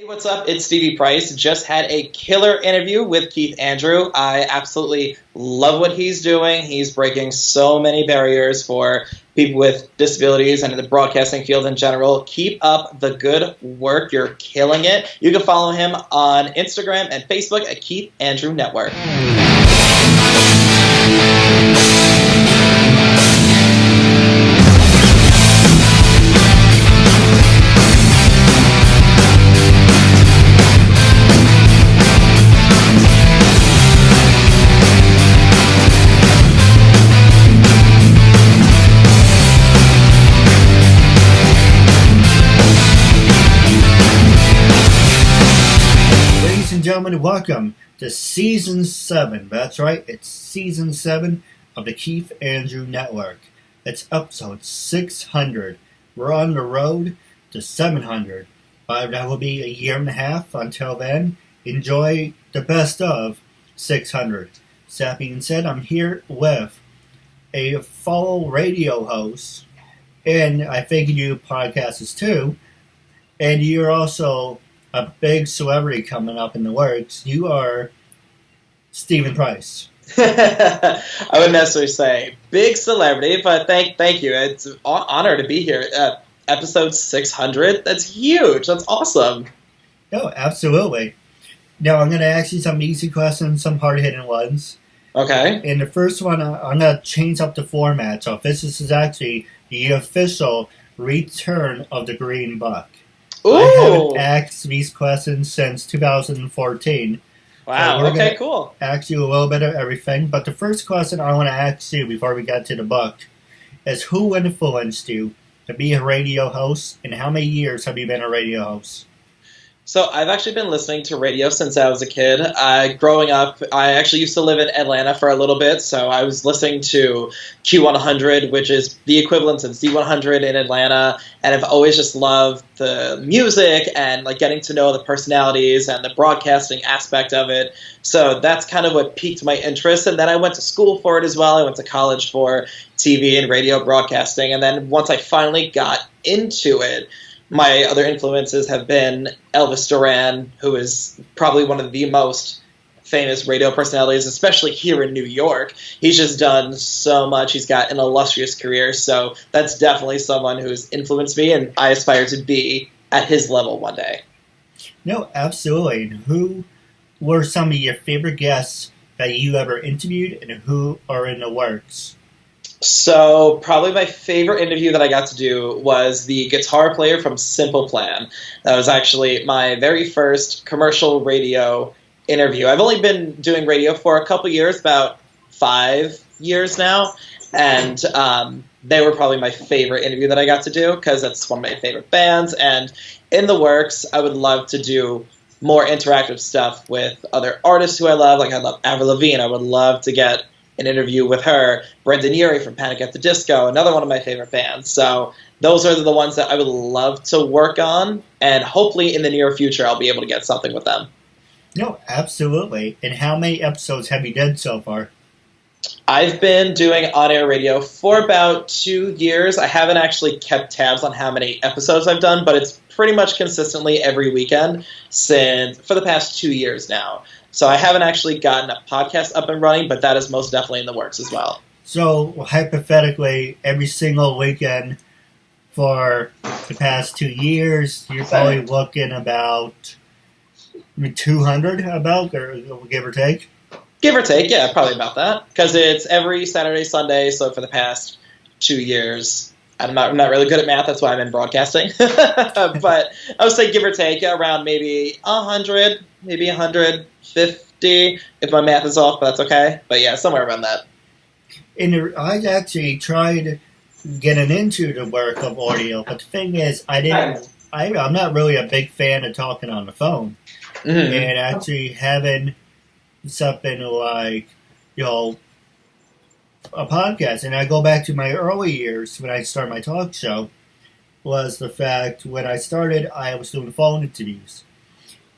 Hey, what's up? It's Stevie Price. Just had a killer interview with Keith Andrew. I absolutely love what he's doing. He's breaking so many barriers for people with disabilities and in the broadcasting field in general. Keep up the good work. You're killing it. You can follow him on Instagram and Facebook at KeithAndrewNetwork. Gentlemen, welcome to Season 7. That's right, it's Season 7 of the Keith Andrew Network. It's episode 600. We're on the road to 700. That will be a year and a half. Until then, enjoy the best of 600. That being said, I'm here with a fellow radio host, and I think you do podcasts too, and you're also a big celebrity coming up in the works. You are Stephen Price. I wouldn't necessarily say big celebrity, but thank you. It's an honor to be here. Episode 600, that's huge. That's awesome. Oh, absolutely. Now, I'm going to ask you some easy questions, some hard-hitting ones. Okay. In the first one, I'm going to change up the format. So this is actually the official return of the Green Buck. Ooh. I haven't asked these questions since 2014. Wow, so okay, cool. Ask you a little bit of everything, but the first question I want to ask you before we get to the book is who influenced you to be a radio host, and how many years have you been a radio host? So I've actually been listening to radio since I was a kid. Growing up, I actually used to live in Atlanta for a little bit, so I was listening to Q100, which is the equivalent of Z100 in Atlanta, and I've always just loved the music and like getting to know the personalities and the broadcasting aspect of it. So that's kind of what piqued my interest, and then I went to school for it as well. I went to college for TV and radio broadcasting, and then once I finally got into it, my other influences have been Elvis Duran, who is probably one of the most famous radio personalities, especially here in New York. He's just done so much. He's got an illustrious career, so that's definitely someone who's influenced me, and I aspire to be at his level one day. No, absolutely. Who were some of your favorite guests that you ever interviewed, and who are in the works? So probably my favorite interview that I got to do was the guitar player from Simple Plan. That was actually my very first commercial radio interview. I've only been doing radio for a couple years, about 5 years now, and they were probably my favorite interview that I got to do because that's one of my favorite bands. And in the works, I would love to do more interactive stuff with other artists who I love. Like I love Avril Lavigne. I would love to get an interview with her. Brendan Urie from Panic at the Disco, another one of my favorite bands. So those are the ones that I would love to work on, and hopefully in the near future I'll be able to get something with them. No, absolutely. And how many episodes have you done so far? I've been doing on-air radio for about 2 years. I haven't actually kept tabs on how many episodes I've done, but it's pretty much consistently every weekend for the past 2 years now. So I haven't actually gotten a podcast up and running, but that is most definitely in the works as well. So hypothetically, every single weekend for the past 2 years, you're probably looking about 200 or give or take? Give or take, yeah, probably about that. Because it's every Saturday, Sunday, so for the past 2 years, I'm not really good at math, that's why I'm in broadcasting. But I would say give or take around maybe 100, maybe 150, if my math is off, but that's okay. But yeah, somewhere around that. And I actually tried getting into the work of audio, but the thing is, I'm not really a big fan of talking on the phone. Mm-hmm. And actually having something like, a podcast. And I go back to my early years when I started my talk show, was the fact when I started, I was doing phone interviews.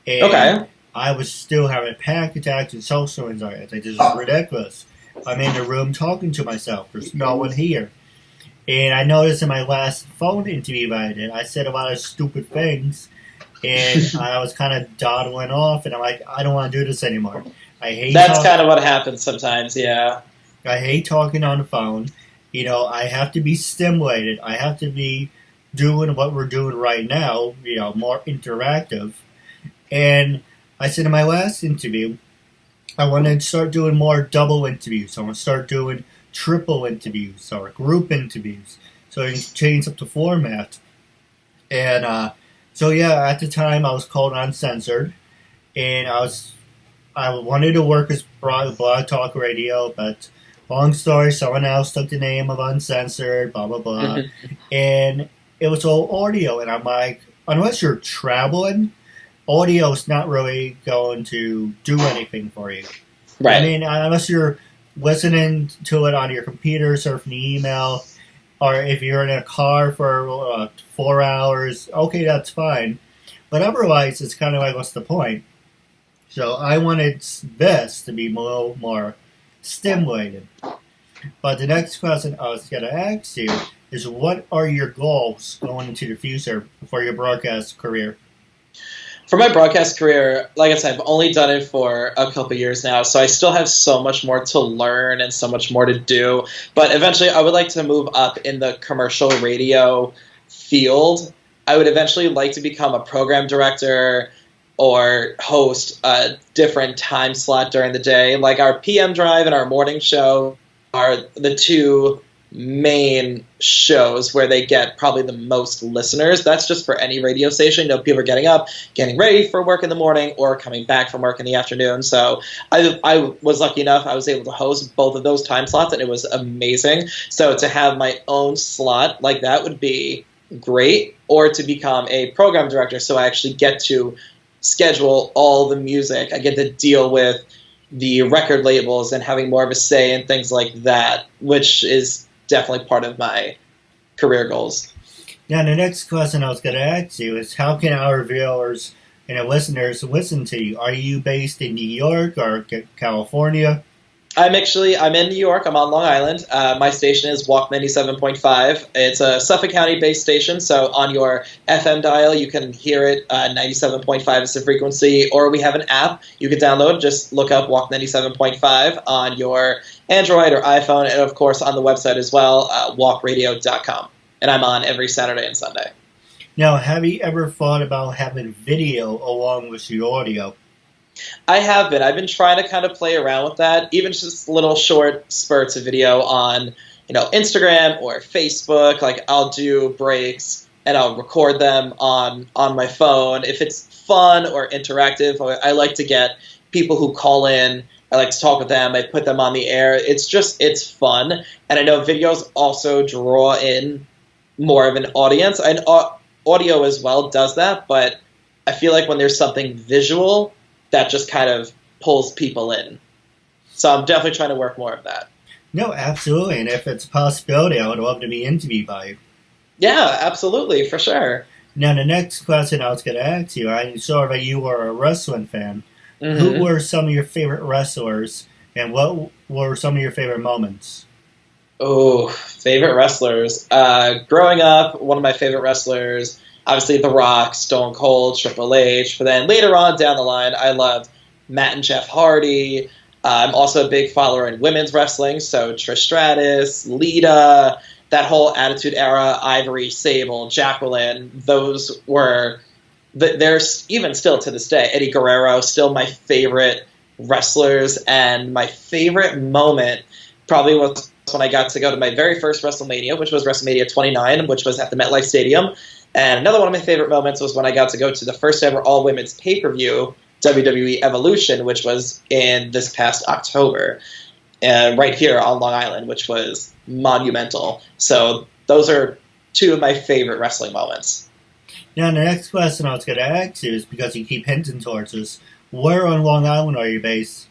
And okay. I was still having panic attacks and social anxiety. This is ridiculous. I'm in the room talking to myself. There's no one here. And I noticed in my last phone interview I did, I said a lot of stupid things. and I was kind of dawdling off, and I'm like, I don't want to do this anymore. That's kind of what happens sometimes, yeah. I hate talking on the phone. I have to be stimulated. I have to be doing what we're doing right now, more interactive. And I said in my last interview, I want to start doing more double interviews. I want to start doing triple interviews or group interviews. So I can change up the format. And so yeah, at the time I was called Uncensored, and I wanted to work as blog talk radio, but long story, someone else took the name of Uncensored, blah blah blah, and it was all audio. And I'm like, unless you're traveling, audio is not really going to do anything for you. Right. I mean, unless you're listening to it on your computer, surfing the email, or if you're in a car for 4 hours, okay, that's fine. But otherwise, it's kind of like, what's the point? So I wanted this to be a little more stimulated. But the next question I was going to ask you is, what are your goals going into the future for your broadcast career? For my broadcast career, like I said, I've only done it for a couple years now, so I still have so much more to learn and so much more to do. But eventually, I would like to move up in the commercial radio field. I would eventually like to become a program director or host a different time slot during the day. Like our PM drive and our morning show are the two main shows where they get probably the most listeners. That's just for any radio station. People are getting up, getting ready for work in the morning, or coming back from work in the afternoon. So I was lucky enough. I was able to host both of those time slots, and it was amazing. So to have my own slot like that would be great, or to become a program director, so I actually get to schedule all the music. I get to deal with the record labels and having more of a say in things like that, which is definitely part of my career goals. Now, the next question I was going to ask you is, how can our viewers and our listeners listen to you? Are you based in New York or California? I'm in New York. I'm on Long Island. My station is Walk 97.5. It's a Suffolk County-based station, so on your FM dial, you can hear it. 97.5 is the frequency, or we have an app you can download. Just look up Walk 97.5 on your Android or iPhone, and of course on the website as well, walkradio.com. And I'm on every Saturday and Sunday. Now, have you ever thought about having video along with your audio? I have been. I've been trying to kind of play around with that, even just little short spurts of video on, Instagram or Facebook. Like I'll do breaks and I'll record them on my phone. If it's fun or interactive, I like to get people who call in. I like to talk with them. I put them on the air. It's fun. And I know videos also draw in more of an audience. And audio as well does that, but I feel like when there's something visual, that just kind of pulls people in. So I'm definitely trying to work more of that. No, absolutely. And if it's a possibility, I would love to be interviewed by you. Yeah, absolutely, for sure. Now, the next question I was going to ask you, I saw that you were a wrestling fan. Mm-hmm. Who were some of your favorite wrestlers, and what were some of your favorite moments? Oh, favorite wrestlers. Growing up, one of my favorite wrestlers, obviously The Rock, Stone Cold, Triple H. But then later on down the line, I loved Matt and Jeff Hardy. I'm also a big follower in women's wrestling, so Trish Stratus, Lita, that whole Attitude Era, Ivory, Sable, Jacqueline, those were, there's even still to this day, Eddie Guerrero, still my favorite wrestlers. And my favorite moment probably was when I got to go to my very first WrestleMania, which was WrestleMania 29, which was at the MetLife Stadium. And another one of my favorite moments was when I got to go to the first ever all-women's pay-per-view, WWE Evolution, which was in this past October, right here on Long Island, which was monumental. So those are two of my favorite wrestling moments. Now, the next question I was going to ask you is, because you keep hinting towards this, where on Long Island are you based?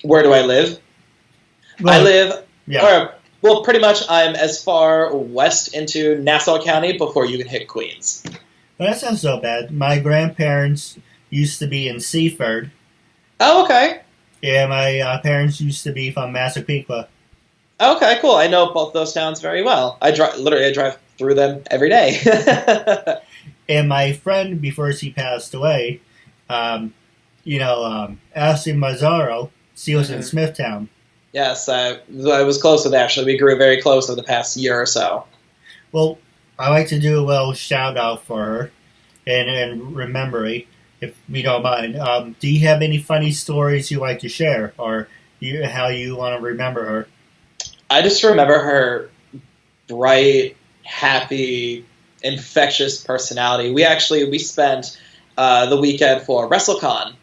Where do I live? Well, I live... Yeah. Well, pretty much I'm as far west into Nassau County before you can hit Queens. Well, that sounds so bad. My grandparents used to be in Seaford. Oh, okay. Yeah, my parents used to be from Massapequa. Okay, cool. I know both those towns very well. I drive through them every day. And my friend, before she passed away, Ashley Mazzaro, she was in Smithtown. Yes, I was close with Ashley. We grew very close over the past year or so. Well, I like to do a little shout out for her and remembering, if you don't mind. Do you have any funny stories you like to share, or how you want to remember her? I just remember her bright, happy, infectious personality. We spent the weekend for WrestleCon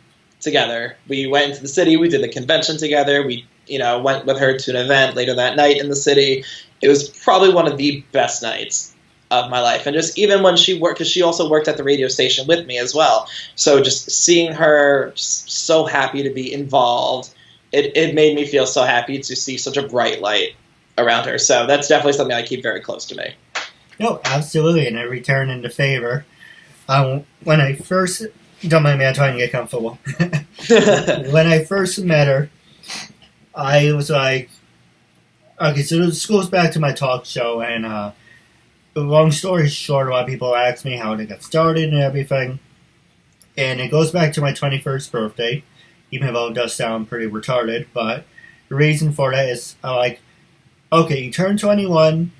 together. We went into the city. We did the convention together. We went with her to an event later that night in the city. It was probably one of the best nights of my life. And just even when she worked, because she also worked at the radio station with me as well. So just seeing her just so happy to be involved, it made me feel so happy to see such a bright light around her. So that's definitely something I keep very close to me. No, absolutely. And I return in the favor. When I first, don't mind me, I'm trying to get comfortable. When I first met her, I was like, okay, so this goes back to my talk show, and long story short, a lot of people ask me how it got started and everything, and it goes back to my 21st birthday, even though it does sound pretty retarded, but the reason for that is, okay, you turn 21,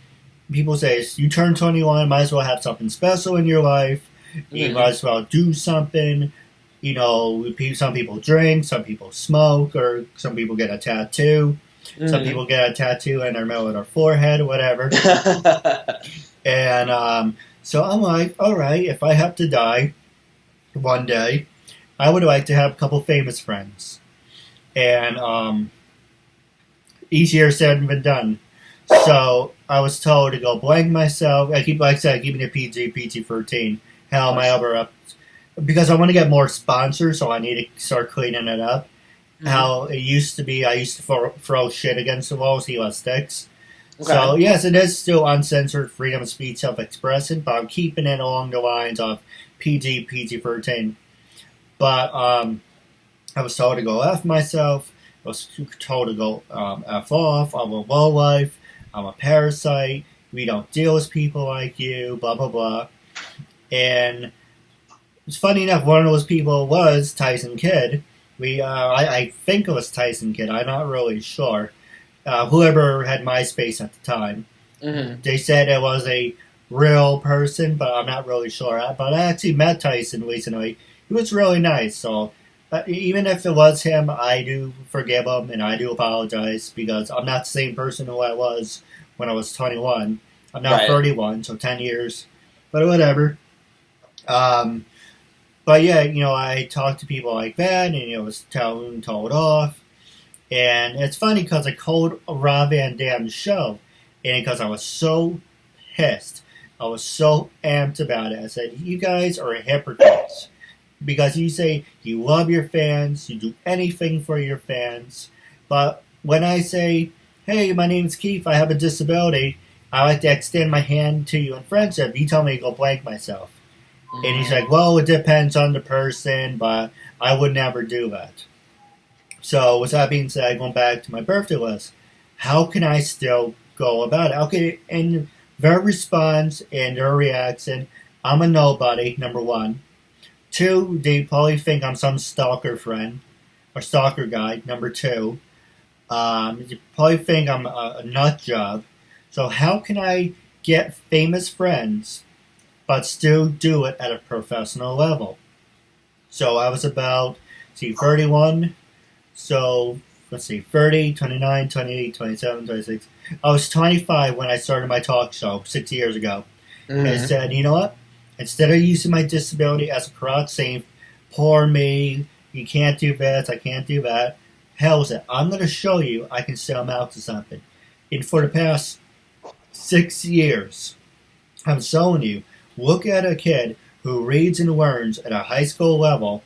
people say, you turn 21, might as well have something special in your life, you might as well do something. Some people drink, some people smoke, or some people get a tattoo. Some people get a tattoo in their middle of their forehead or whatever. And so I'm like, all right, if I have to die one day, I would like to have a couple famous friends. And easier said than done. So I was told to go blank myself. Keeping it PG-13. How am I ever up? Because I want to get more sponsors, so I need to start cleaning it up. How it used to be, I used to throw shit against the walls, he was sticks. Okay. So, yes, it is still uncensored freedom of speech, self-expression, but I'm keeping it along the lines of PG-13. But I was told to go F myself. I was told to go F off. I'm a lowlife. I'm a parasite. We don't deal with people like you, blah, blah, blah. And it's funny enough, one of those people was Tyson Kidd. I think it was Tyson Kidd. I'm not really sure. Whoever had MySpace at the time. They said it was a real person, but I'm not really sure. But I actually met Tyson recently. He was really nice. So even if it was him, I do forgive him and I do apologize because I'm not the same person who I was when I was 21. I'm now 31, so 10 years. But whatever. But yeah, I talked to people like that, and it was told off. And it's funny because I called Rob Van Dam's show, and because I was so pissed, I was so amped about it. I said, you guys are hypocrites. Because you say you love your fans, you do anything for your fans. But when I say, hey, my name's Keith, I have a disability, I like to extend my hand to you in friendship, you tell me to go blank myself. And he's like, well, it depends on the person, but I would never do that. So with that being said, going back to my birthday list, how can I still go about it? Okay, and their response and their reaction, I'm a nobody, number one. Two, they probably think I'm some stalker friend or stalker guy, number two. They probably think I'm a nut job. So how can I get famous friends but still do it at a professional level? So I was about, 31. So, 30, 29, 28, 27, 26. I was 25 when I started my talk show 6 years ago. And I said, you know what? Instead of using my disability as a crowd saying, poor me, you can't do this, I can't do that. Hell with it. I'm going to show you I can still amount to something. And for the past 6 years, I'm showing you, look at a kid who reads and learns at a high school level.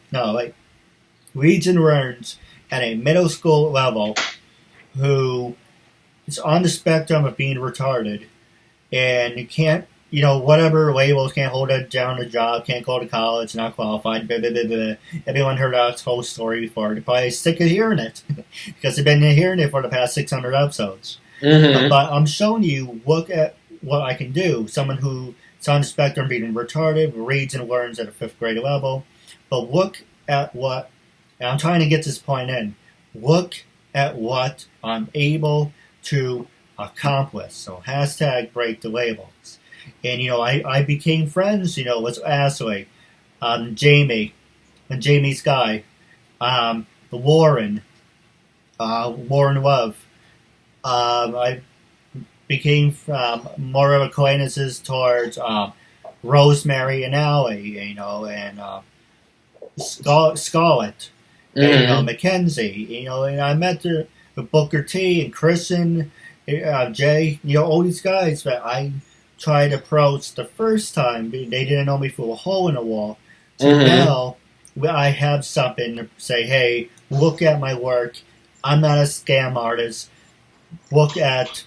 Reads and learns at a middle school level, who is on the spectrum of being retarded, and can't, whatever labels, can't hold down a job, can't go to college, not qualified, blah, blah, blah, blah. Everyone heard that whole story before. They're probably sick of hearing it, because they've been hearing it for the past 600 episodes. But I'm showing you, look at what I can do. Someone who It's on the spectrum being retarded, reads and learns at a 5th grade level. But look at what, and I'm trying to get this point in, look at what I'm able to accomplish. So hashtag break the labels. And, I became friends, with Ashley, Jamie, and Jamie's guy, Warren Love. I became more of acquaintances towards Rosemary and Allie, and Scarlett, and Mackenzie, and I met the Booker T and Christian, Jay, all these guys that I tried to approach the first time. They didn't know me through a hole in the wall. So now I have something to say, hey, look at my work. I'm not a scam artist. Look at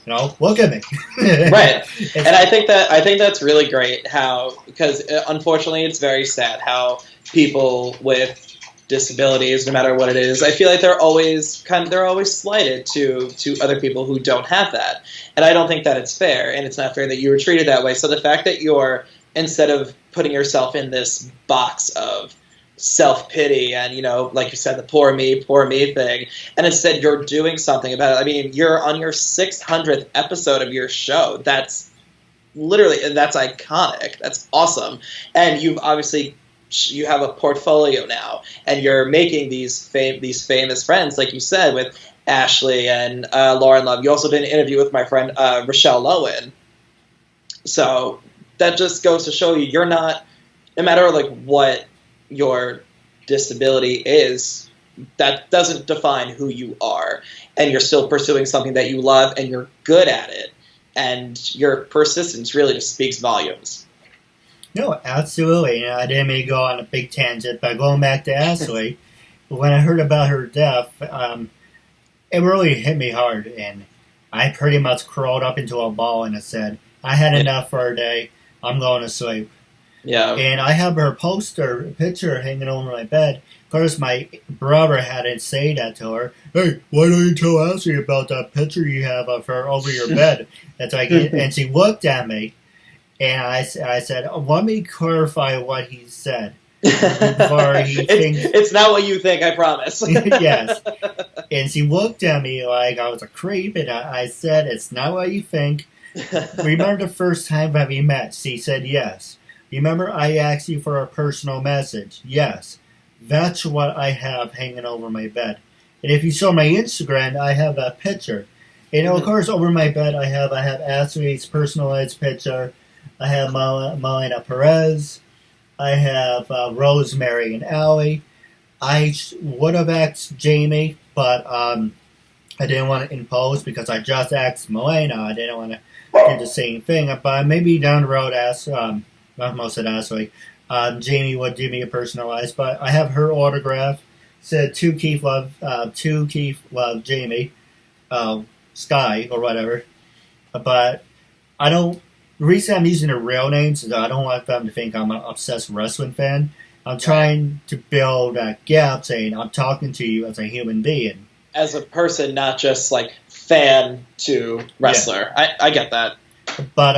me. Right. And I think that's really great because unfortunately it's very sad how people with disabilities, no matter what it is, I feel like they're always slighted to other people who don't have that. And I don't think that it's fair, and it's not fair that you were treated that way. So the fact that instead of putting yourself in this box of self-pity and, like you said, the poor me thing, and instead you're doing something about it. I mean, you're on your 600th episode of your show. That's iconic. That's awesome. And you have a portfolio now, and you're making these famous friends, like you said, with Ashley and Lauren Love. You also did an interview with my friend Rochelle Lowen. So that just goes to show you're not, no matter what your disability is, that doesn't define who you are, and you're still pursuing something that you love, and you're good at it, and your persistence really just speaks volumes. No, absolutely. I didn't mean to go on a big tangent, but going back to Ashley, when I heard about her death, it really hit me hard, and I pretty much crawled up into a ball and I said, I had enough for a day. I'm going to sleep. Yeah. And I have her picture hanging over my bed. Of course, my brother had to say that to her. Hey, why don't you tell Ashley about that picture you have of her over your bed? And she looked at me. And I said, let me clarify what he said. Before he thinks... It's not what you think, I promise. Yes. And she looked at me like I was a creep, and I said, it's not what you think. Remember the first time that we met? She said yes. Remember I asked you for a personal message? Yes. That's what I have hanging over my bed. And if you saw my Instagram, I have that picture. And of course, over my bed, I have Ashley's personalized picture. I have Melina Perez. I have Rosemary and Allie. I would have asked Jamie, but I didn't want to impose because I just asked Melina. I didn't want to do the same thing. But maybe down the road, Ashley, Jamie would do me a personalized. But I have her autograph. Said to Keith love Jamie, Sky or whatever. But I don't. The reason I'm using their real names is I don't want them to think I'm an obsessed wrestling fan. I'm trying to build that gap, saying I'm talking to you as a human being. As a person, not just fan to wrestler. Yeah. I get that. But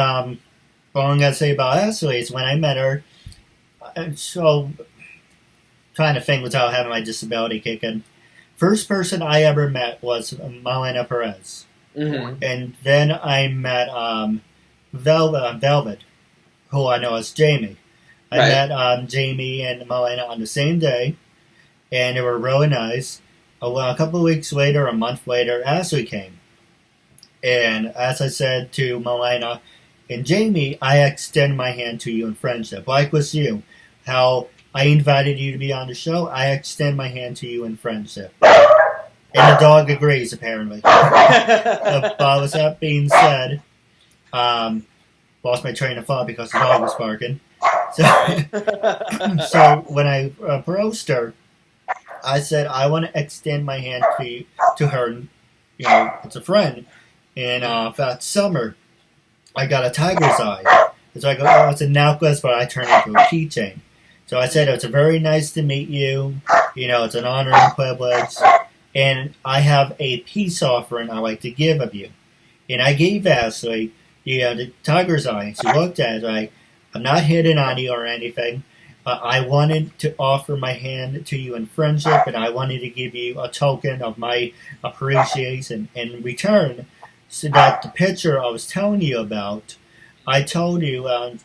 what I'm going to say about Ashley is when I met her, so trying to think without having my disability kick in. First person I ever met was Melina Perez. Mm-hmm. And then I met Velvet, who I know as Jamie. I met Jamie and Melina on the same day, and they were really nice. A couple of weeks later, a month later, Ashley came. And as I said to Melina and Jamie, I extend my hand to you in friendship. Like with you, how I invited you to be on the show, I extend my hand to you in friendship. And the dog agrees, apparently. But with that being said, lost my train of thought because the dog was barking. So when I approached her, I said, I want to extend my hand to her. It's a friend. And that summer, I got a tiger's eye. So I go, oh, it's a necklace, but I turned it into a keychain. So I said, it's very nice to meet you. It's an honor and privilege. And I have a peace offering I'd like to give of you. And I gave Ashley, the tiger's eye. She looked at it like, I'm not hitting on you or anything. I wanted to offer my hand to you in friendship, and I wanted to give you a token of my appreciation in return. So that the picture I was telling you about, I told you, I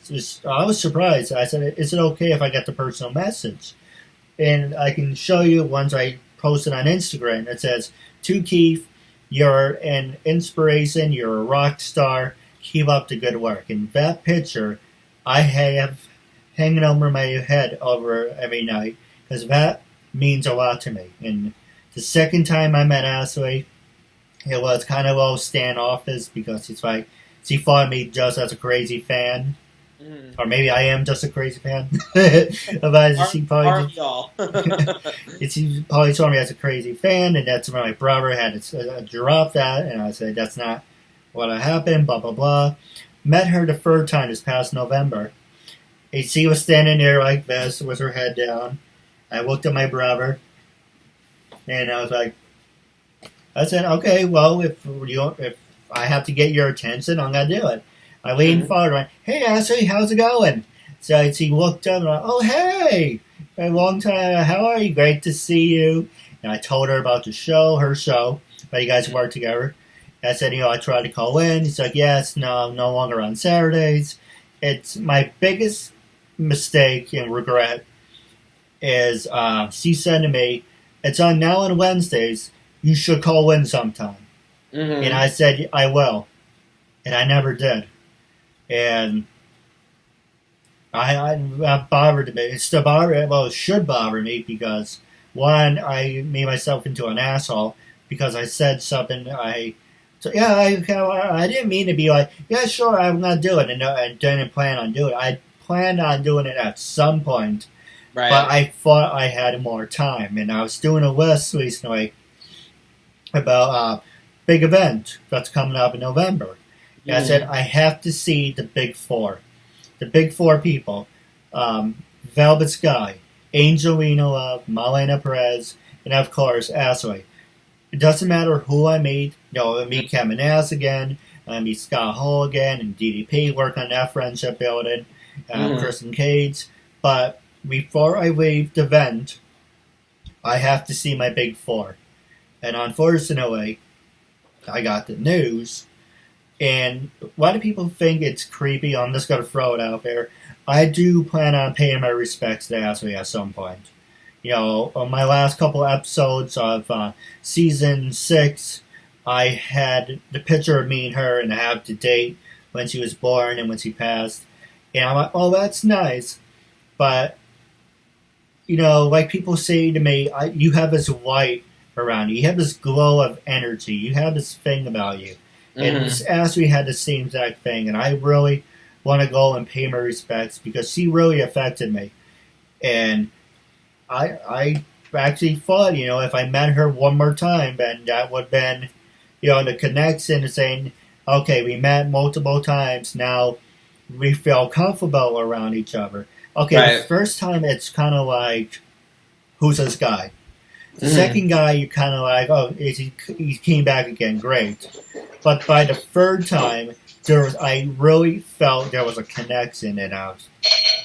was surprised. I said, is it okay if I get the personal message? And I can show you ones I posted on Instagram. It says, to Keith, you're an inspiration, you're a rock star, keep up the good work. And that picture I have hanging over my head over every night, because that means a lot to me. And the second time I met Ashley, it was kind of a little standoffish, because it's like, she thought me just as a crazy fan. Or maybe I am just a crazy fan. But she probably saw me as a crazy fan, and that's when my brother had to drop that, and I said, that's not what happened, blah, blah, blah. Met her the third time this past November. And she was standing there like this with her head down. I looked at my brother, and I was like, I said, okay, well, if I have to get your attention, I'm going to do it. I leaned forward and went, hey, Ashley, how's it going? So she looked up and went, oh, hey, a long time, how are you? Great to see you. And I told her about the show, her show, that you guys work together. And I said, I tried to call in. She's like, yes, no, I'm no longer on Saturdays. It's my biggest mistake and regret is she said to me, it's on now on Wednesdays, you should call in sometime. And I said, I will. And I never did. And that bothered me. It should bother me, because one, I made myself into an asshole because I said something. I didn't mean to be like, yeah, sure, I'm gonna do it, and I didn't plan on doing it. I planned on doing it at some point, right. But I thought I had more time, and I was doing a list recently about a big event that's coming up in November. And I said, I have to see the big four. The big four people. Velvet Sky, Angel Reno, Marlena Perez, and of course, Ashley. It doesn't matter who I meet. I meet Kevin Nass again. I meet Scott Hall again, and DDP, work on that friendship building. Kristen Cage. But before I leave the event, I have to see my big four. And unfortunately, I got the news. And a lot of people think it's creepy. I'm just going to throw it out there. I do plan on paying my respects to Ashley at some point. On my last couple episodes of season 6, I had the picture of me and her, and I have the date when she was born and when she passed. And I'm like, oh, that's nice. But, like people say to me, you have this light around you. You have this glow of energy. You have this thing about you. And Ashley had the same exact thing, and I really want to go and pay my respects, because she really affected me. And I actually thought, if I met her one more time, then that would have been, the connection of saying, okay, we met multiple times, now we feel comfortable around each other. Okay, right. The first time it's kind of like, who's this guy? The second guy, you're kind of like, oh, he came back again, great. But by the third time, I really felt there was a connection, and I was,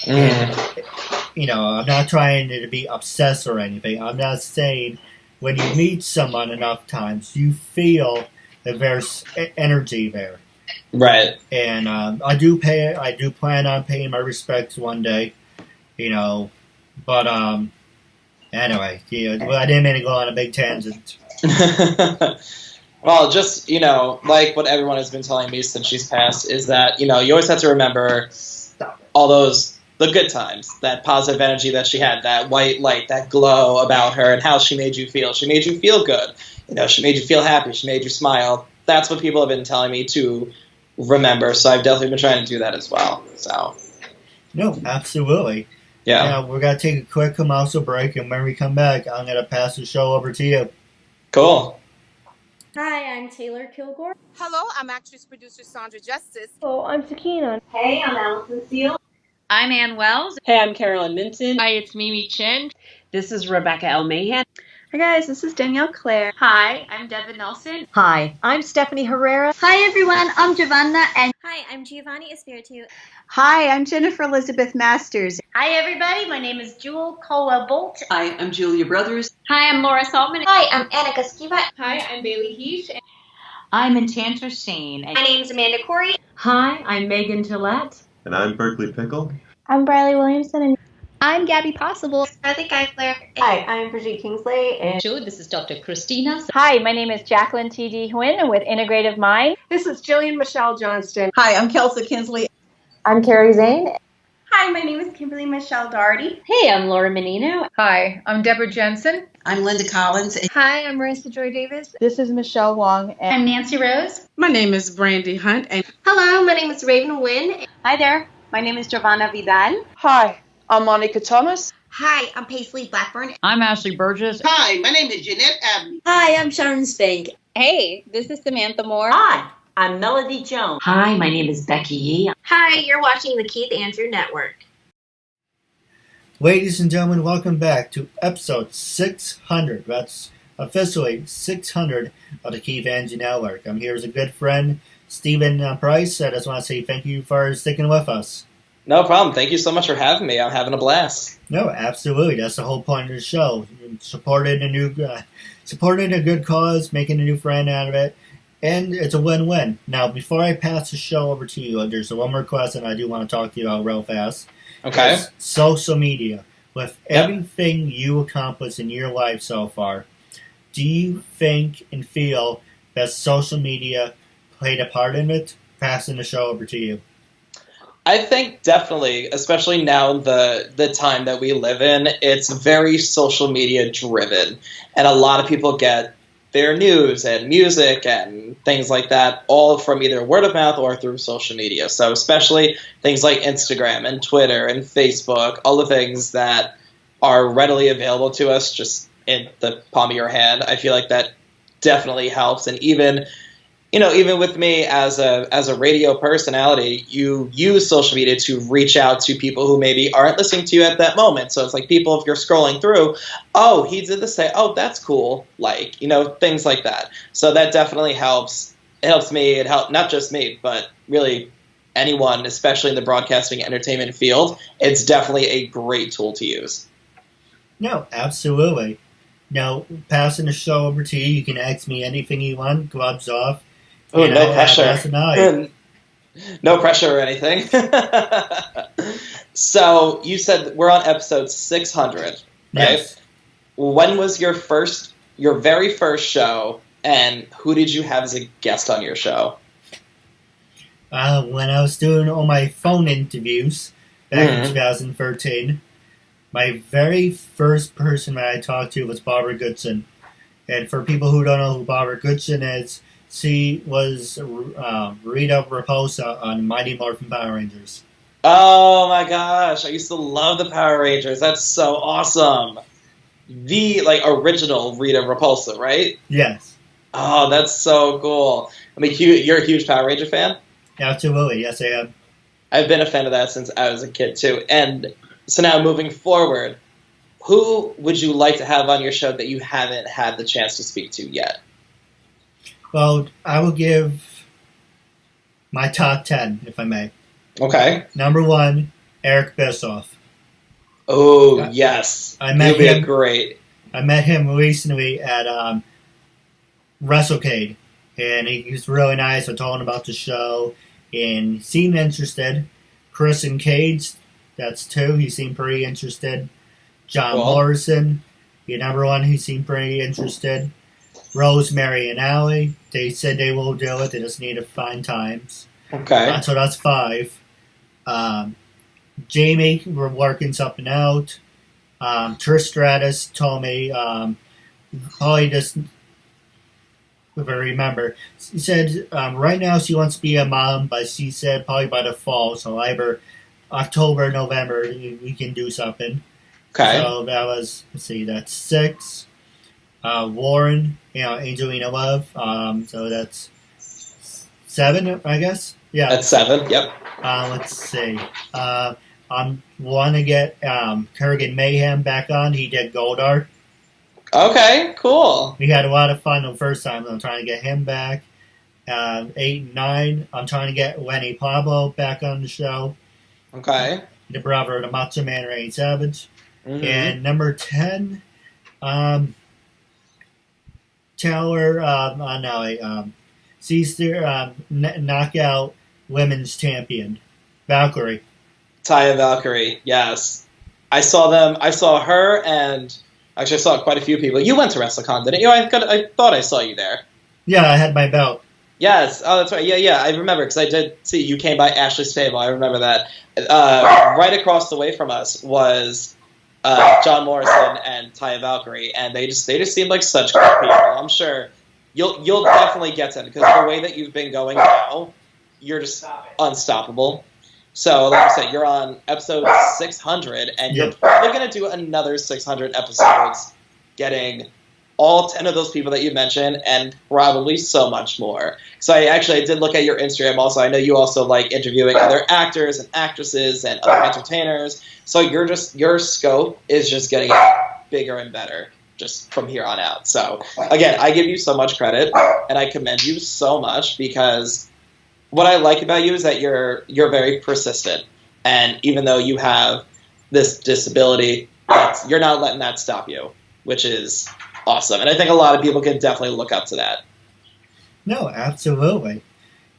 I'm not trying to be obsessed or anything. I'm not saying when you meet someone enough times, you feel that there's energy there. Right. And I do plan on paying my respects one day, but anyway, I didn't mean to go on a big tangent. Well, just, like what everyone has been telling me since she's passed, is that, you always have to remember all the good times, that positive energy that she had, that white light, that glow about her, and how she made you feel. She made you feel good. She made you feel happy. She made you smile. That's what people have been telling me to remember, so I've definitely been trying to do that as well. So. No, absolutely. Yeah. We're going to take a quick commercial break, and when we come back, I'm going to pass the show over to you. Cool. Hi, I'm Taylor Kilgore. Hello, I'm actress producer Sandra Justice. Oh, I'm Sakina. Hey, I'm Allison Steele. I'm Ann Wells. Hey, I'm Carolyn Minton. Hi, it's Mimi Chin. This is Rebecca L. Mahan. Hi guys, this is Danielle Claire. Hi, I'm Devin Nelson. Hi, I'm Stephanie Herrera. Hi everyone, I'm Giovanna and Hi, I'm Giovanni Espiritu. Hi, I'm Jennifer Elizabeth Masters. Hi everybody, my name is Jewel Colwell Bolt. Hi, I'm Julia Brothers. Hi, I'm Laura Saltman. Hi, I'm Annika Skiva. Hi, I'm Bailey Heath. I'm Enchanter Shane. My name's Amanda Corey. Hi, I'm Megan Gillette. And I'm Berkeley Pickle. I'm Briley Williamson, and I'm Gabby Possible. Carly Geisler. Hi, I'm Brigitte Kingsley. And This is Dr. Christina. Hi, my name is Jacqueline T.D. Huynh with Integrative Mind. This is Jillian Michelle Johnston. Hi, I'm Kelsey Kinsley. I'm Carrie Zane. Hi, my name is Kimberly Michelle Doherty. Hey, I'm Laura Menino. Hi, I'm Deborah Jensen. I'm Linda Collins. Hi, I'm Marissa Joy Davis. This is Michelle Wong. I'm Nancy Rose. My name is Brandy Hunt. And hello, my name is Raven Nguyen. Hi there, my name is Giovanna Vidal. Hi, I'm Monica Thomas. Hi, I'm Paisley Blackburn. I'm Ashley Burgess. Hi, my name is Jeanette Abney. Hi, I'm Sharon Spank. Hey, this is Samantha Moore. Hi, I'm Melody Jones. Hi, my name is Becky Yee. Hi, you're watching the Keith Andrew Network. Ladies and gentlemen, welcome back to episode 600. That's officially 600 of the Keith Andrew Network. I'm here as a good friend, Stephen Price. I just want to say thank you for sticking with us. No problem. Thank you so much for having me. I'm having a blast. No, absolutely. That's the whole point of the show. Supported a good cause, making a new friend out of it, and it's a win-win. Now, before I pass the show over to you, there's one more question I do want to talk to you about real fast. Okay. It's social media. With everything you accomplished in your life so far, do you think and feel that social media played a part in it? Passing the show over to you. I think definitely, especially now the time that we live in, it's very social media driven. And a lot of people get their news and music and things like that all from either word of mouth or through social media. So especially things like Instagram and Twitter and Facebook, all the things that are readily available to us just in the palm of your hand. I feel like that definitely helps. And even with me as a radio personality, you use social media to reach out to people who maybe aren't listening to you at that moment. So it's like people, if you're scrolling through, oh, he did this, say, oh, that's cool. Like, things like that. So that definitely helps. It helps me. It helps not just me, but really anyone, especially in the broadcasting entertainment field. It's definitely a great tool to use. No, absolutely. Now, passing the show over to you, you can ask me anything you want, gloves off. Oh, no pressure. No pressure or anything. So you said we're on episode 600, right? Yes. When was your very first show, and who did you have as a guest on your show? When I was doing all my phone interviews back in 2013, my very first person that I talked to was Barbara Goodson. And for people who don't know who Barbara Goodson is, she was Rita Repulsa on Mighty Morphin Power Rangers. Oh my gosh, I used to love the Power Rangers. That's so awesome. The original Rita Repulsa, right? Yes. Oh, that's so cool. I mean, you're a huge Power Ranger fan? Absolutely, yes I am. I've been a fan of that since I was a kid too. And so now moving forward, who would you like to have on your show that you haven't had the chance to speak to yet? Well, I will give my top 10, if I may. Okay. Number 1, Eric Bischoff. Oh, yes. I met him. Great. I met him recently at WrestleCade, and he was really nice. I told him about the show, and he seemed interested. Chris and Cage, that's 2. He seemed pretty interested. John Morrison, number 1, he seemed pretty interested. Rosemary and Allie, they said they will do it. They just need to find times. Okay. So that's 5. Jamie, we're working something out. Trish Stratus told me, probably just, if I remember, she said right now she wants to be a mom, but she said probably by the fall, so either October, November, we can do something. Okay. So that was, that's 6. Warren, Angelina Love, so that's 7, I guess. Yeah. That's 7, yep. Let's see. I want to get Kurgan Mayhem back on. He did Goldar. Okay, cool. We had a lot of fun the first time. I'm trying to get him back. 8 and 9, I'm trying to get Lenny Pablo back on the show. Okay. The brother of the Macho Man Randy Savage. Mm-hmm. And number 10, Caesar, knockout women's champion, Valkyrie. Taya Valkyrie, yes. I saw her, and actually I saw quite a few people. You went to WrestleCon, didn't you? I thought I saw you there. Yeah, I had my belt. Yes, oh, that's right. Yeah, I remember, because I did see you came by Ashley's table. I remember that. Right across the way from us was John Morrison and Taya Valkyrie, and they just seemed like such good people. I'm sure you'll definitely get to it, because the way that you've been going now, you're just unstoppable. So, like I said, you're on episode 600, and you're probably going to do another 600 episodes, getting all 10 of those people that you mentioned, and probably so much more. So I did look at your Instagram also. I know you also like interviewing other actors and actresses and other entertainers. So your scope is just getting bigger and better just from here on out. So again, I give you so much credit, and I commend you so much, because what I like about you is that you're very persistent. And even though you have this disability, you're not letting that stop you, which is awesome. And I think a lot of people can definitely look up to that. No, absolutely.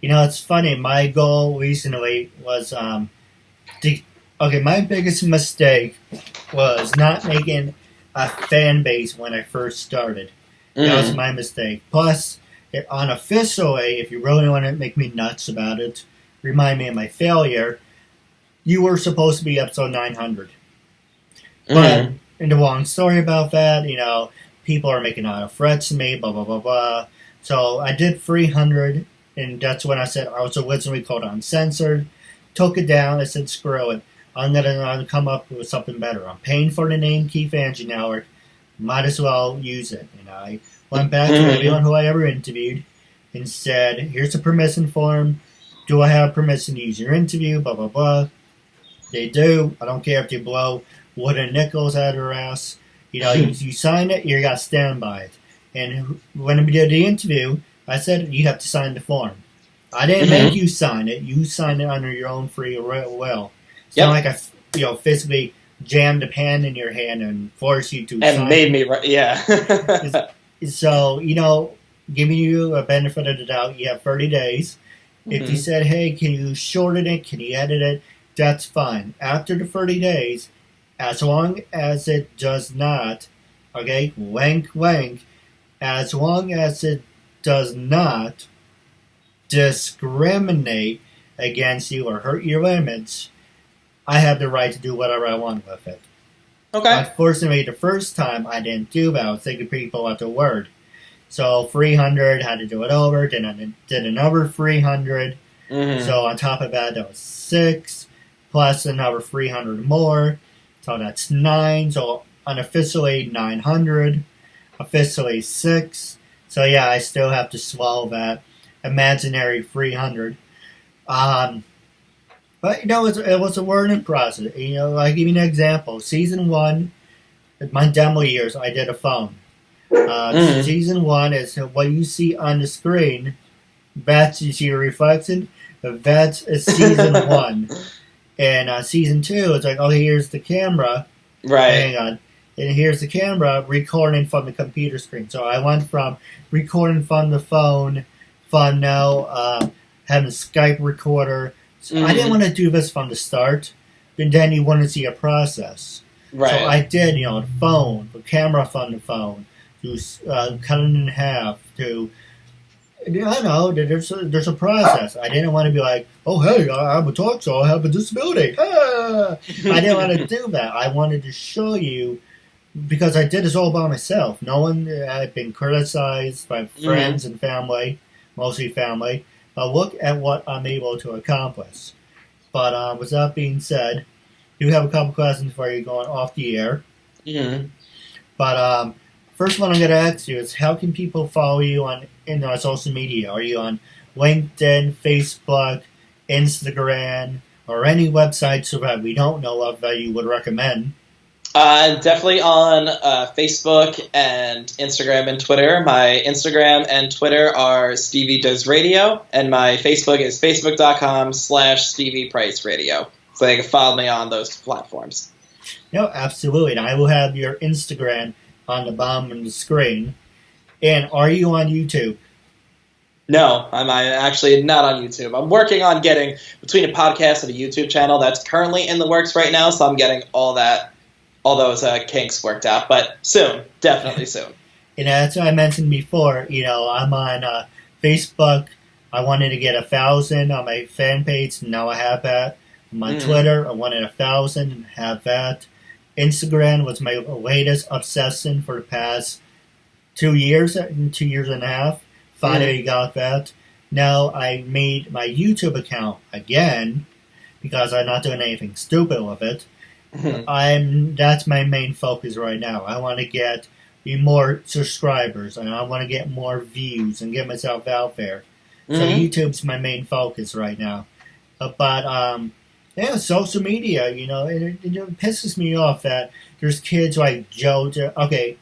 It's funny. My goal recently was my biggest mistake was not making a fan base when I first started. That was my mistake. Plus, unofficially, if you really want to make me nuts about it, remind me of my failure, you were supposed to be episode 900. But, in the long story about that, people are making a lot of threats to me, blah, blah, blah, blah. So I did 300, and that's when I said I was originally called Uncensored. Took it down. I said, screw it. I'm going to come up with something better. I'm paying for the name Keith Andrew Network. Might as well use it. I went back to everyone who I ever interviewed and said, here's a permission form. Do I have permission to use your interview? Blah, blah, blah. They do. I don't care if they blow wooden nickels out of their ass. You sign it, you got to stand by it. And when we did the interview, I said, you have to sign the form. I didn't make you sign it. You signed it under your own free will. It's not like I physically jammed a pen in your hand and forced you to sign made me, yeah. So, giving you a benefit of the doubt, you have 30 days. If you said, hey, can you shorten it, can you edit it, that's fine. After the 30 days, as long as it does not, okay, wank, as long as it does not discriminate against you or hurt your image, I have the right to do whatever I want with it. Okay. Unfortunately, the first time I didn't do that. I was taking people at the word. So 300, had to do it over, then I did another 300. So on top of that, was 6, plus another 300 more. So that's 9. So unofficially 900, officially 6. So yeah, I still have to swallow that imaginary 300. But it was a learning process. I'll give you an example. Season 1, my demo years, I did a phone. Season 1 is what you see on the screen. That's you see your reflection. That's season 1. And season 2, it's like, oh, here's the camera. Right. Hang on. And here's the camera recording from the computer screen. So I went from recording from the phone, having a Skype recorder. So I didn't want to do this from the start. And then you want to see a process. Right. So I did, the phone, the camera from the phone, to cut it in half, to... I know, there's a process. I didn't want to be like, oh, hey, I'm a talk show, I have a disability. Ah! I didn't want to do that. I wanted to show you, because I did this all by myself. No one had been criticized by friends and family, mostly family. Look at what I'm able to accomplish. But with that being said, I do have a couple questions for you going off the air. But first one I'm going to ask you is, how can people follow you in social media? Are you on LinkedIn, Facebook, Instagram, or any websites that we don't know of that you would recommend? Definitely on Facebook and Instagram and Twitter. My Instagram and Twitter are Stevie Does Radio, and my Facebook is facebook.com/Stevie Price Radio. So they can follow me on those platforms. No, absolutely. And I will have your Instagram on the bottom of the screen. And are you on YouTube? No, I'm actually not on YouTube. I'm working on getting between a podcast and a YouTube channel that's currently in the works right now, so I'm getting all those kinks worked out. But soon, definitely soon. And as I mentioned before, I'm on Facebook. I wanted to get 1,000 on my fan page, and now I have that. On my Twitter, I wanted 1,000 and have that. Instagram was my latest obsession for the past 2 years and a half. Finally got that. Now I made my YouTube account again because I'm not doing anything stupid with it. That's my main focus right now. I want to be more subscribers, and I want to get more views and get myself out there. So YouTube's my main focus right now. But social media, it pisses me off that there's kids like JoJo. Okay,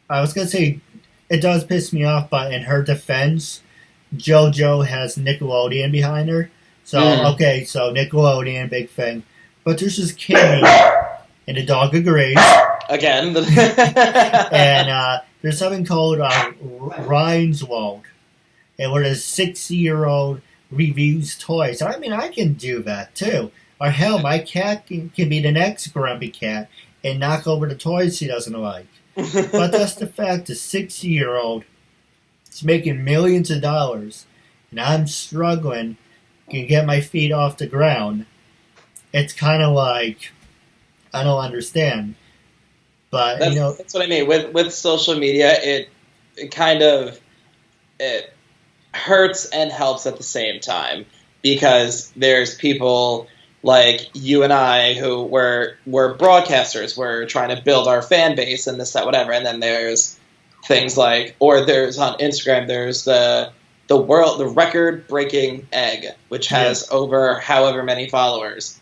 I was gonna say it does piss me off, but in her defense, JoJo has Nickelodeon behind her. So okay, so Nickelodeon, big thing. But there's this kid, and the dog agrees. Again. And there's something called Ryan's World, and where a 6-year-old reviews toys. I mean, I can do that too. Or hell, my cat can be the next grumpy cat and knock over the toys he doesn't like. But that's the fact. The 6-year-old is making millions of dollars, and I'm struggling to get my feet off the ground. It's kind of like, I don't understand. But, that's what I mean. With social media, it kind of hurts and helps at the same time, because there's people like you and I who we're broadcasters. We're trying to build our fan base and this, that, whatever. And then there's things like, or there's on Instagram, there's the record-breaking egg, which has over however many followers.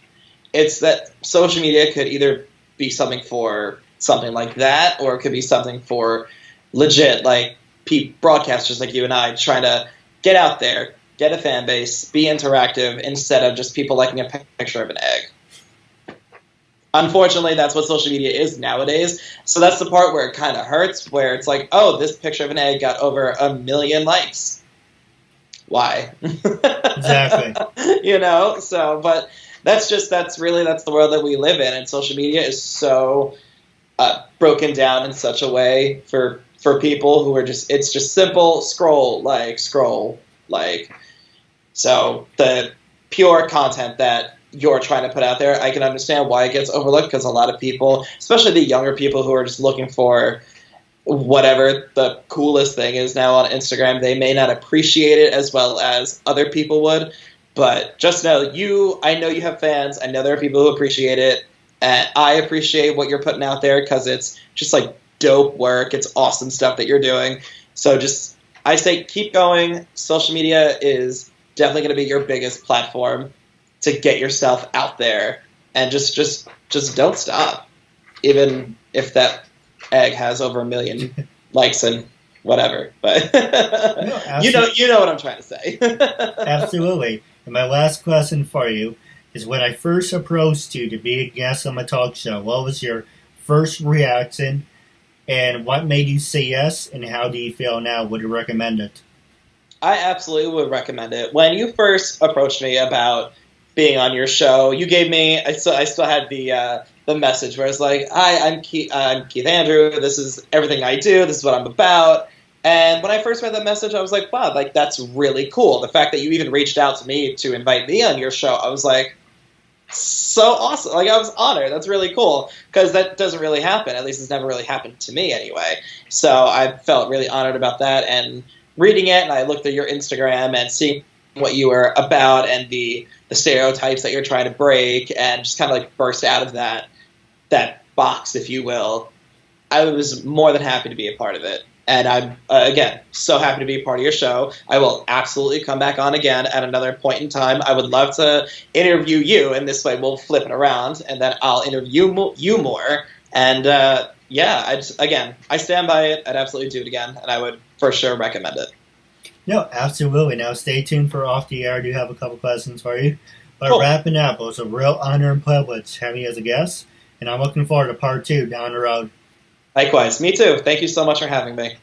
It's that social media could either be something for something like that, or it could be something for legit, like broadcasters like you and I trying to get out there, get a fan base, be interactive, instead of just people liking a picture of an egg. Unfortunately, that's what social media is nowadays. So that's the part where it kind of hurts, where it's like, oh, this picture of an egg got over 1 million likes. Why? Exactly. But that's the world that we live in, and social media is so broken down in such a way for people who are it's just simple scroll. So the pure content that you're trying to put out there, I can understand why it gets overlooked, because a lot of people, especially the younger people who are just looking for whatever the coolest thing is now on Instagram, they may not appreciate it as well as other people would. But just know, I know you have fans. I know there are people who appreciate it. And I appreciate what you're putting out there, because it's just like dope work. It's awesome stuff that you're doing. So I say keep going. Social media is definitely going to be your biggest platform to get yourself out there. And just don't stop. Even if that egg has over 1 million likes and whatever. But No, you know what I'm trying to say. Absolutely. And my last question for you is, when I first approached you to be a guest on my talk show, what was your first reaction, and what made you say yes, and how do you feel now? Would you recommend it? I absolutely would recommend it. When you first approached me about being on your show, you gave me, I still had the message where it's like, hi, I'm Keith Andrew, this is everything I do, this is what I'm about. And when I first read that message, I was like, wow, like, that's really cool. The fact that you even reached out to me to invite me on your show, I was like, so awesome. Like, I was honored. That's really cool, because that doesn't really happen. At least it's never really happened to me anyway. So I felt really honored about that. And reading it, and I looked at your Instagram and seeing what you were about and the stereotypes that you're trying to break, and just kind of like burst out of that box, if you will. I was more than happy to be a part of it. And I'm, again, so happy to be a part of your show. I will absolutely come back on again at another point in time. I would love to interview you, and this way we'll flip it around, and then I'll interview you more. And, again, I stand by it. I'd absolutely do it again, and I would for sure recommend it. No, absolutely. Now stay tuned for Off the Air. I do have a couple questions for you. But Cool. Wrapping up, it was a real honor and privilege having you as a guest, and I'm looking forward to part 2 down the road. Likewise. Me too. Thank you so much for having me.